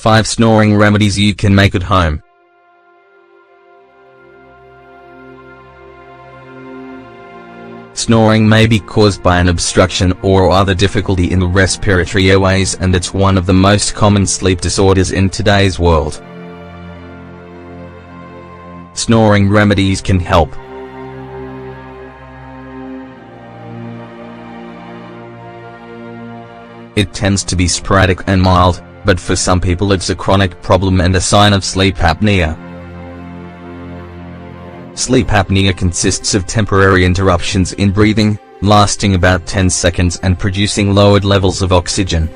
5 snoring remedies you can make at home. Snoring may be caused by an obstruction or other difficulty in the respiratory airways, and it's one of the most common sleep disorders in today's world. Snoring remedies can help. It tends to be sporadic and mild, but for some people it's a chronic problem and a sign of sleep apnea. Sleep apnea consists of temporary interruptions in breathing, lasting about 10 seconds and producing lowered levels of oxygen.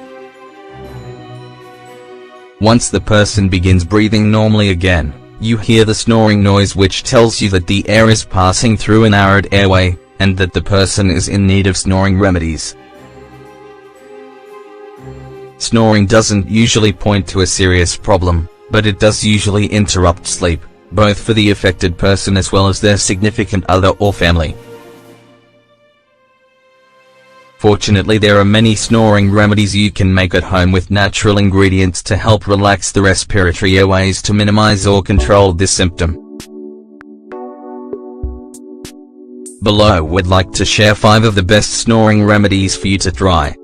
Once the person begins breathing normally again, you hear the snoring noise, which tells you that the air is passing through a narrowed airway, and that the person is in need of snoring remedies. Snoring doesn't usually point to a serious problem, but it does usually interrupt sleep, both for the affected person as well as their significant other or family. Fortunately, there are many snoring remedies you can make at home with natural ingredients to help relax the respiratory airways to minimize or control this symptom. Below, we'd like to share 5 of the best snoring remedies for you to try.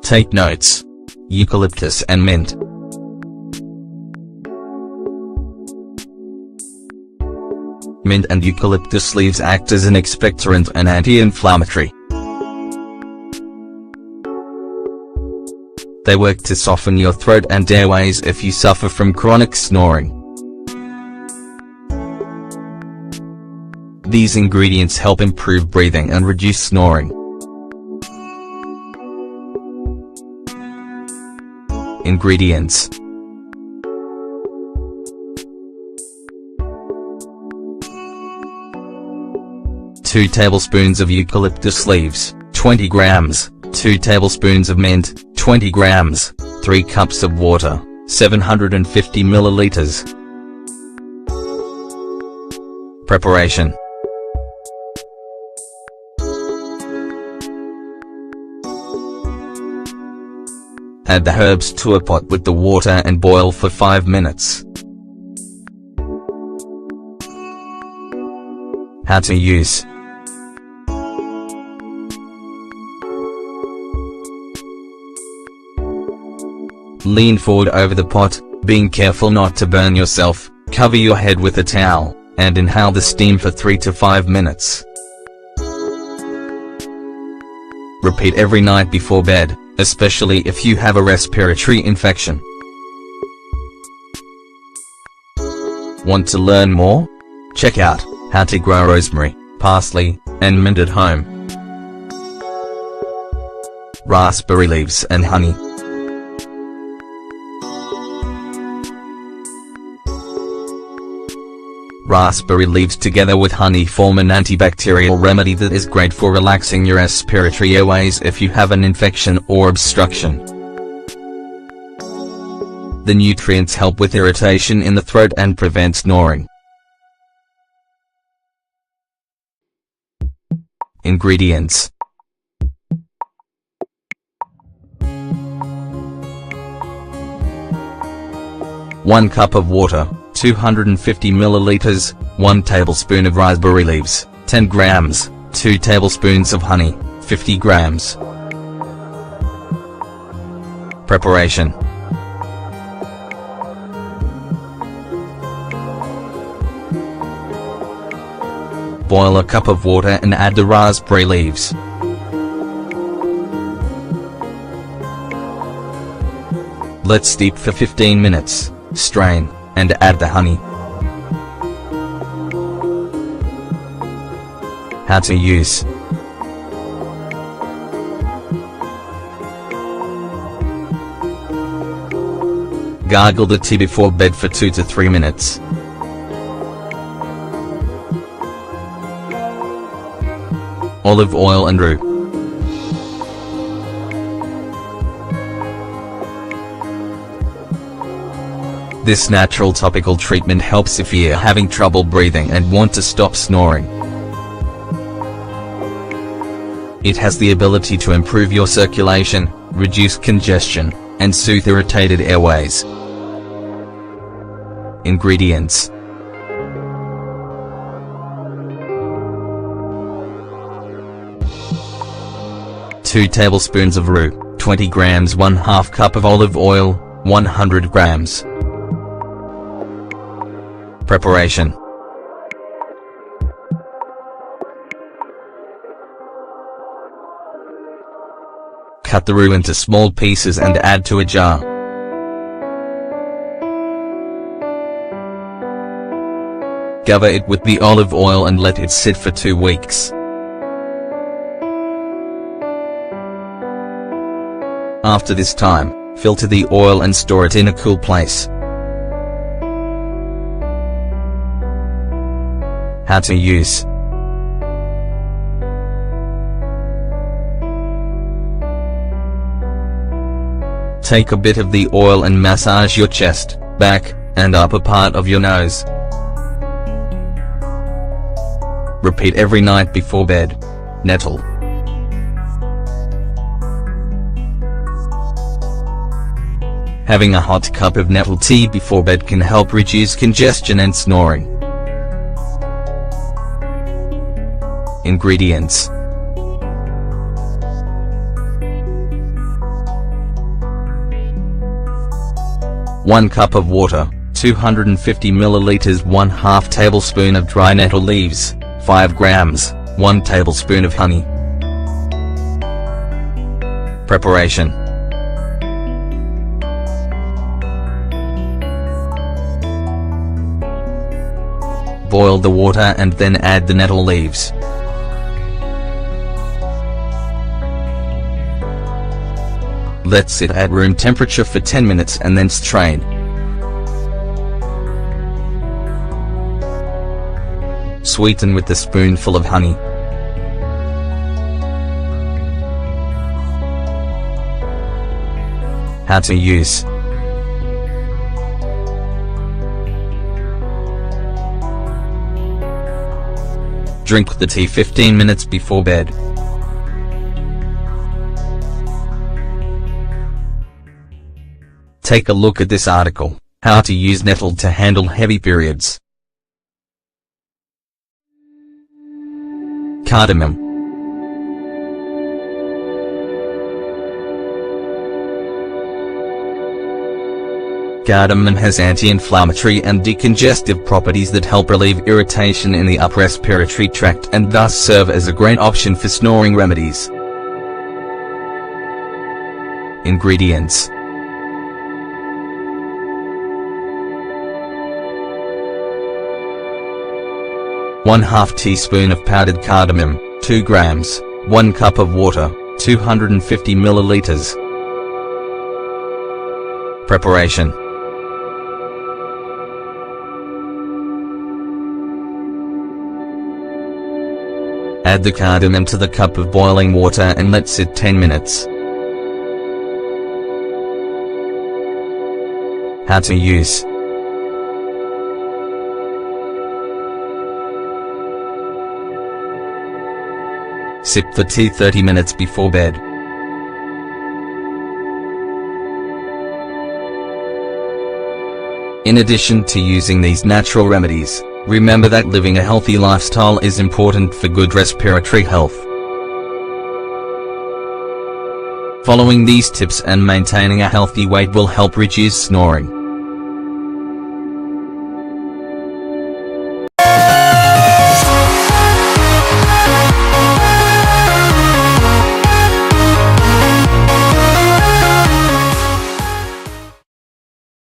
Take notes. Eucalyptus and mint. Mint and eucalyptus leaves act as an expectorant and anti-inflammatory. They work to soften your throat and airways if you suffer from chronic snoring. These ingredients help improve breathing and reduce snoring. Ingredients: 2 tablespoons of eucalyptus leaves, 20 grams, 2 tablespoons of mint, 20 grams, 3 cups of water, 750 milliliters. Preparation: add the herbs to a pot with the water and boil for 5 minutes. How to use: lean forward over the pot, being careful not to burn yourself, cover your head with a towel, and inhale the steam for 3 to 5 minutes. Repeat every night before bed, especially if you have a respiratory infection. Want to learn more? Check out how to grow rosemary, parsley, and mint at home. Raspberry leaves and honey. Raspberry leaves together with honey form an antibacterial remedy that is great for relaxing your respiratory airways if you have an infection or obstruction. The nutrients help with irritation in the throat and prevent snoring. Ingredients: 1 cup of water, 250 milliliters, 1 tablespoon of raspberry leaves, 10 grams, 2 tablespoons of honey, 50 grams. Preparation: boil a cup of water and add the raspberry leaves. Let steep for 15 minutes, strain, and add the honey. How to use: gargle the tea before bed for 2 to 3 minutes. Olive oil and rue. This natural topical treatment helps if you're having trouble breathing and want to stop snoring. It has the ability to improve your circulation, reduce congestion, and soothe irritated airways. Ingredients: 2 tablespoons of rue, 20 grams, 1/2 cup of olive oil, 100 grams. Preparation: cut the rue into small pieces and add to a jar. Cover it with the olive oil and let it sit for 2 weeks. After this time, filter the oil and store it in a cool place. How to use: take a bit of the oil and massage your chest, back, and upper part of your nose. Repeat every night before bed. Nettle. Having a hot cup of nettle tea before bed can help reduce congestion and snoring. Ingredients: 1 cup of water, 250 milliliters, 1/2 tablespoon of dry nettle leaves, 5 grams, 1 tablespoon of honey. Preparation: boil the water and then add the nettle leaves. Let sit at room temperature for 10 minutes and then strain. Sweeten with a spoonful of honey. How to use: drink the tea 15 minutes before bed. Take a look at this article, How to Use Nettle to Handle Heavy Periods. Cardamom. Cardamom has anti-inflammatory and decongestive properties that help relieve irritation in the upper respiratory tract and thus serve as a great option for snoring remedies. Ingredients: 1/2 teaspoon of powdered cardamom, 2 grams, 1 cup of water, 250 milliliters. Preparation: add the cardamom to the cup of boiling water and let sit 10 minutes. How to use: sip the tea 30 minutes before bed. In addition to using these natural remedies, remember that living a healthy lifestyle is important for good respiratory health. Following these tips and maintaining a healthy weight will help reduce snoring.